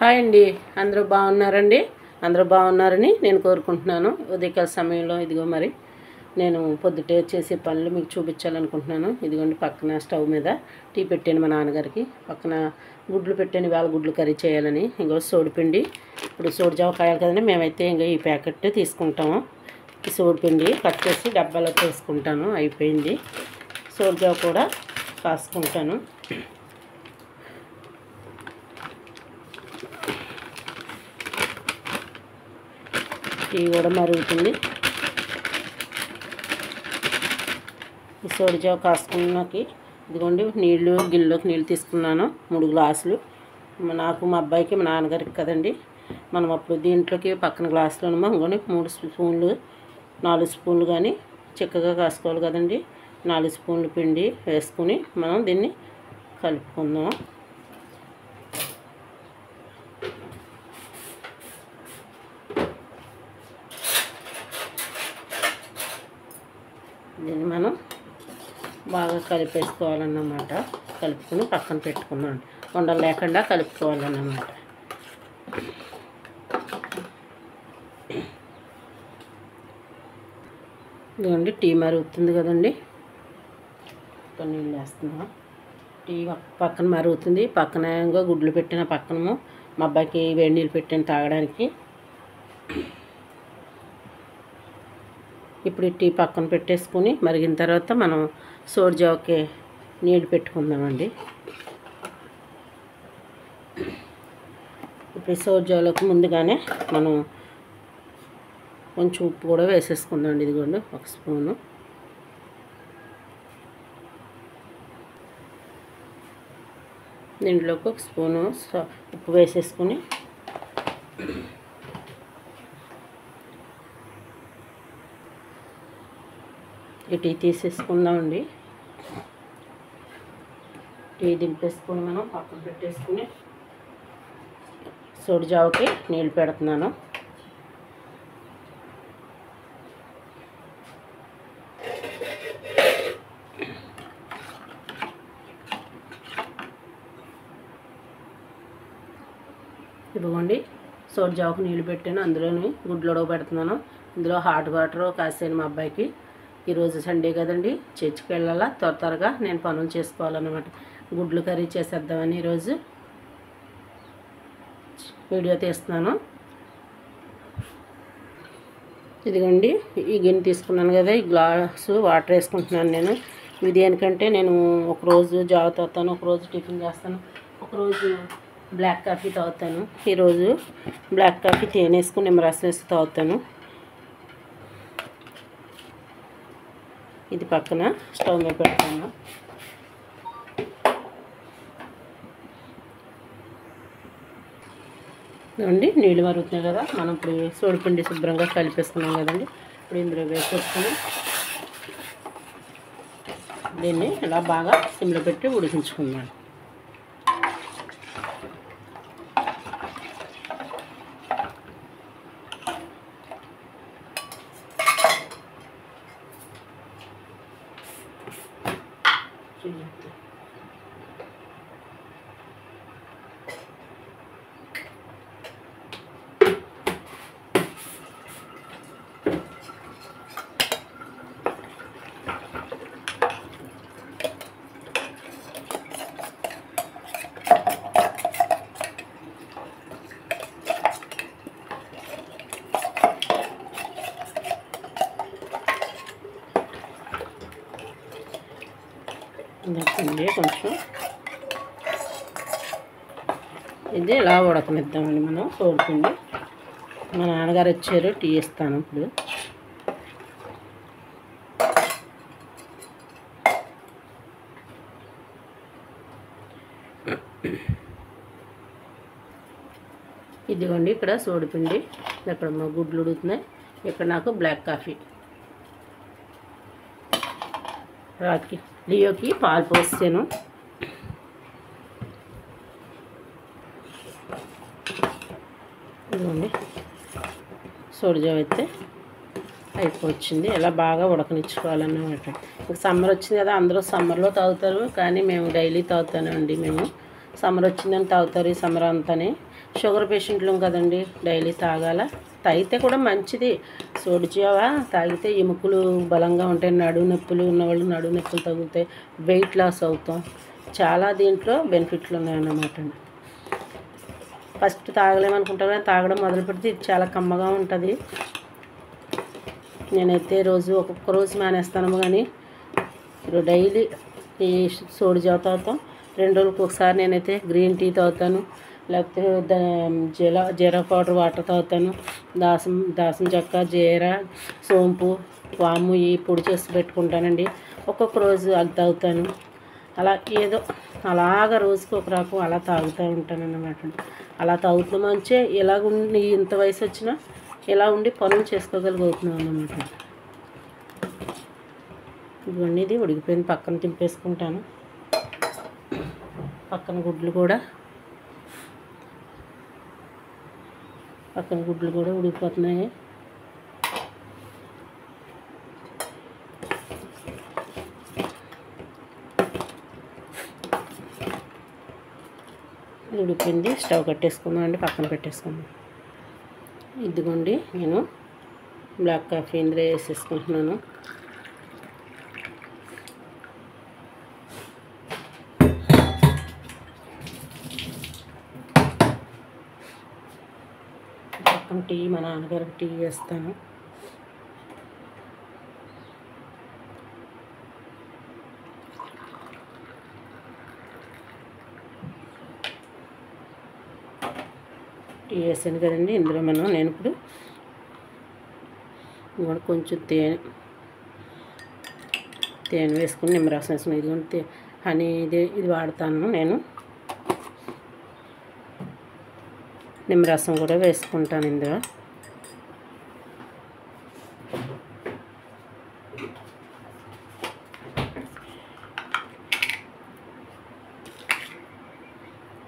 Hi అండి, అందరూ బాగున్నారండి. అందరూ బాగున్నారని నేను కోరుకుంటున్నాను. ఉదయకాల సమయంలో ఇదిగో మరి నేను పొద్దుటే చేసే పనులు మీకు చూపించాలనుకుంటున్నాను. ఇదిగోండి పక్కన స్టవ్ మీద టీ పెట్టాను మా నాన్నగారికి. పక్కన గుడ్లు పెట్టాను, వేళ గుడ్లు కర్రీ చేయాలని. ఇంకో సోడిపిండి, ఇప్పుడు సోడిజావ కాయాలి కదండి. మేమైతే ఇంకా ఈ ప్యాకెట్ తీసుకుంటాము. ఈ సోడిపిండి కట్ చేసి డబ్బాలో వేసుకుంటాను. అయిపోయింది. సోడిజావ కూడా కాసుకుంటాను. టీ కూడా మరుగుతుంది. ఈ సోడిజావ కాసుకున్నాకి ఇదిగోండి నీళ్ళు, గిన్నెలోకి నీళ్ళు తీసుకున్నాను 3 గ్లాసులు. నాకు, మా అబ్బాయికి, మా నాన్నగారికి కదండి. మనం అప్పుడు దీంట్లోకి పక్కన గ్లాసులోనేమో ఇంకోండి 3 స్పూన్లు 4 స్పూన్లు కానీ చిక్కగా కాసుకోవాలి కదండి. 4 స్పూన్లు పిండి వేసుకుని మనం దీన్ని కలుపుకుందాం. దీన్ని మనం బాగా కలిపేసుకోవాలన్నమాట. కలుపుకొని పక్కన పెట్టుకున్నాం. ఉండలు లేకుండా కలుపుకోవాలన్నమాట. ఇదిగోండి టీ మరుగుతుంది కదండి. కొన్ని నీళ్ళు వేస్తున్నాం. టీ పక్కన మరుగుతుంది. పక్కన ఇంకా గుడ్లు పెట్టిన పక్కన మా అబ్బాయికి వేడి నీళ్ళు పెట్టాను తాగడానికి. ఇప్పుడు ఈ టీ పక్కన పెట్టేసుకుని మరిగిన తర్వాత మనం సోడిజావకి నీళ్ళు పెట్టుకుందామండి. ఇప్పుడు ఈ సోడిజావలోకి ముందుగానే మనం కొంచెం ఉప్పు కూడా వేసేసుకుందామండి. ఇదిగోండి 1 స్పూను. దీంట్లోకి 1 స్పూను ఉప్పు వేసేసుకుని ఈ టీ తీసేసుకుందామండి. టీ దింపేసుకొని మనం పక్కన పెట్టేసుకుని సోడిజావకి నీళ్ళు పెడుతున్నాను. ఇదిగోండి సోడిజావకు నీళ్ళు పెట్టాను. అందులోని గుడ్లు ఉడకబెడుతున్నాను. ఇందులో హాట్ వాటర్ కాసాను మా అబ్బాయికి. ఈరోజు సండే కదండి, చర్చికి వెళ్ళాలా. త్వరగా నేను పనులు చేసుకోవాలన్నమాట. గుడ్లు కర్రీ చేసేద్దామని ఈరోజు వీడియో తీస్తున్నాను. ఇదిగోండి ఈ గిన్నె తీసుకున్నాను కదా, ఈ గ్లాసు వాటర్ వేసుకుంటున్నాను నేను. ఇది దేనికంటే నేను ఒకరోజు జావ తాగుతాను, ఒకరోజు టిఫిన్ చేస్తాను, ఒకరోజు బ్లాక్ కాఫీ తాగుతాను. ఈరోజు బ్లాక్ కాఫీ తేనె వేసుకుని నిమ్మరసం వేసి తాగుతాను. ఇది పక్కన స్టవ్ మీద పెడతాను. అండి నీళ్ళు మరుగుతున్నాయి కదా, మనం ఇప్పుడు సోడిపిండి శుభ్రంగా కలిపేసుకున్నాం కదండి. ఇప్పుడు ఇందులో వేసేసుకుని దీన్ని ఇలా బాగా సిమ్లో పెట్టి ఉడికించుకుందాం. కొంచెం ఇది ఇలా ఉడకనిద్దామండి మనం సోడిపిండి. మా నాన్నగారు వచ్చారు, టీ ఇస్తాను ఇప్పుడు. ఇదిగోండి ఇక్కడ సోడిపిండి, ఇక్కడ మా గుడ్లు ఉడుకుతున్నాయి, ఇక్కడ నాకు బ్లాక్ కాఫీ. రాత్రికి లియోకి పాలు పోసాను. ఇదిగోండి సోడిజావ అయితే అయిపోవచ్చింది. ఇలా బాగా ఉడకనిచ్చుకోవాలన్నమాట. సమ్మర్ వచ్చింది కదా, అందరూ సమ్మర్లో తాగుతారు, కానీ మేము డైలీ తాగుతానండి. మేము సమ్మర్ వచ్చిందని తాగుతారు ఈ సమ్మర్ అంతానే. షుగర్ పేషెంట్లు కదండి, డైలీ తాగాల. తాగితే కూడా మంచిది. సోడిచావా తాగితే ఎముకలు బలంగా ఉంటాయి. నడుము నొప్పులు ఉన్నవాళ్ళు నడుము నొప్పులు తగ్గుతాయి. వెయిట్ లాస్ అవుతాం. చాలా దీంట్లో బెనిఫిట్లు ఉన్నాయన్నమాట అండి. ఫస్ట్ తాగలేమనుకుంటారు కానీ తాగడం మొదలు పెడితే ఇది చాలా కమ్మగా ఉంటుంది. నేనైతే రోజు ఒక్కొక్క రోజు మానేస్తాను కానీ ఇప్పుడు డైలీ ఈ సోడిజావ తాగుతాం. 2 రోజులకు ఒకసారి నేనైతే గ్రీన్ టీ తాగుతాను, లేకపోతే జీరా పౌడర్ వాటర్ తాగుతాను. దాసం చెక్క, జీరా, సోంపు, వాము ఈ పొడి చేసి పెట్టుకుంటానండి. ఒక్కొక్క రోజు అది తాగుతాను. అలా ఏదో అలాగ రోజుకి ఒక రకం అలా తాగుతూ ఉంటానన్నమాట. అలా తాగుతూ మంచిగా ఇలాగుండి ఇంత వయసు వచ్చినా ఇలా ఉండి పనులు చేసుకోగలుగుతున్నాం అన్నమాట. ఇవన్నీ ఇది ఉడికిపోయింది, పక్కన తింపేసుకుంటాను. పక్కన గుడ్లు కూడా ఉడికిపోతున్నాయి. ఉడికింది. స్టవ్ కట్టేసుకుందాం అండి, పక్కన పెట్టేసుకుందాం. ఇదిగోండి నేను బ్లాక్ కాఫీ ఇందులో వేసేసుకుంటున్నాను. పక్కన టీ, మా నాన్నగారికి టీ వేస్తాను. టీ వేసాను కదండి, ఇందులో నేను ఇప్పుడు కొంచెం తేనె వేసుకుని నిమ్మరసం వేసుకుని ఇదిగోండి హనీ ఇది వాడతాను నేను. నిమ్మరసం కూడా వేసుకుంటాను ఇందులో.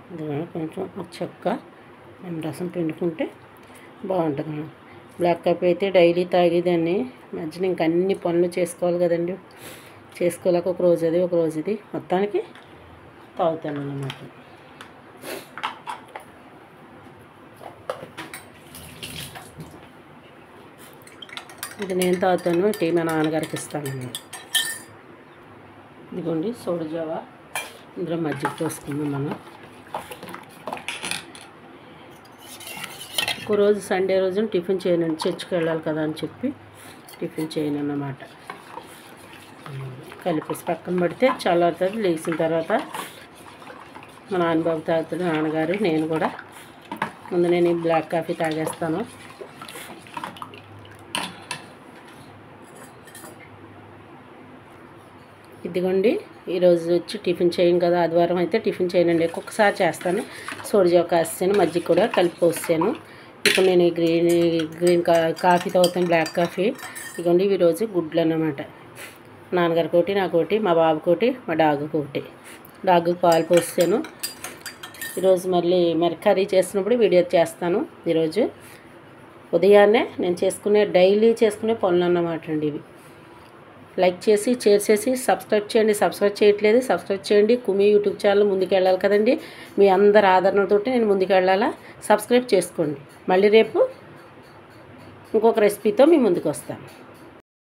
ఇందులో కొంచెం చెక్క నిమ్మరసం పిండుకుంటే బాగుంటుంది. బ్లాక్ కాఫీ అయితే డైలీ తాగేదాన్ని. మధ్యన ఇంక అన్ని పనులు చేసుకోవాలి కదండి, చేసుకోలేక ఒక రోజు అది ఒక రోజు ఇది మొత్తానికి తాగుతాను అన్నమాట. ఇది నేను తాగుతాను, టీ మా నాన్నగారికి ఇస్తాను. ఇదిగోండి సోడిజావ, ఇందులో మజ్జిగ పోసుకుందాం మనం. ఒక రోజు సండే రోజున టిఫిన్ చేయనండి, చర్చికి వెళ్ళాలి కదా అని చెప్పి టిఫిన్ చేయను అన్నమాట. కలిపేసి పక్కన పడితే చల్లారుతుంది. లేచిన తర్వాత మా నాన్నబాబు తాగుతాడు, నాన్నగారు, నేను కూడా. ముందు నేను ఈ బ్లాక్ కాఫీ తాగేస్తాను. ఇదిగోండి ఈరోజు వచ్చి టిఫిన్ చేయం కదా, ఆదివారం అయితే టిఫిన్ చేయనండి, ఒక్కొక్కసారి చేస్తాను. సోడిజావ కాసాను, మజ్జిగ కూడా కలిపి పోసాను. ఇప్పుడు నేను గ్రీన్ కాఫీ తాగుతాను, బ్లాక్ కాఫీ. ఇదిగోండి ఇవి రోజు గుడ్లు అన్నమాట. నాన్నగారికి ఒకటి, నాకు ఒకటి, మా బాబుకి ఒకటి, మా డాగుకి ఒకటి. డాగుకి పాలు పోసాను. ఈరోజు మళ్ళీ కర్రీ చేసినప్పుడు వీడియో చేస్తాను. ఈరోజు ఉదయాన్నే నేను డైలీ చేసుకునే పనులు అన్నమాట అండి ఇవి. లైక్ చేసి షేర్ చేసి సబ్స్క్రైబ్ చేయండి. సబ్స్క్రైబ్ చేయట్లేదు, సబ్స్క్రైబ్ చేయండి. కుమి యూట్యూబ్ ఛానల్ ముందుకు వెళ్ళాలి కదండి, మీ అందరి ఆదరణతో నేను ముందుకు వెళ్ళాలా. సబ్స్క్రైబ్ చేసుకోండి. మళ్ళీ రేపు ఇంకొక రెసిపీతో మీ ముందుకు వస్తాను.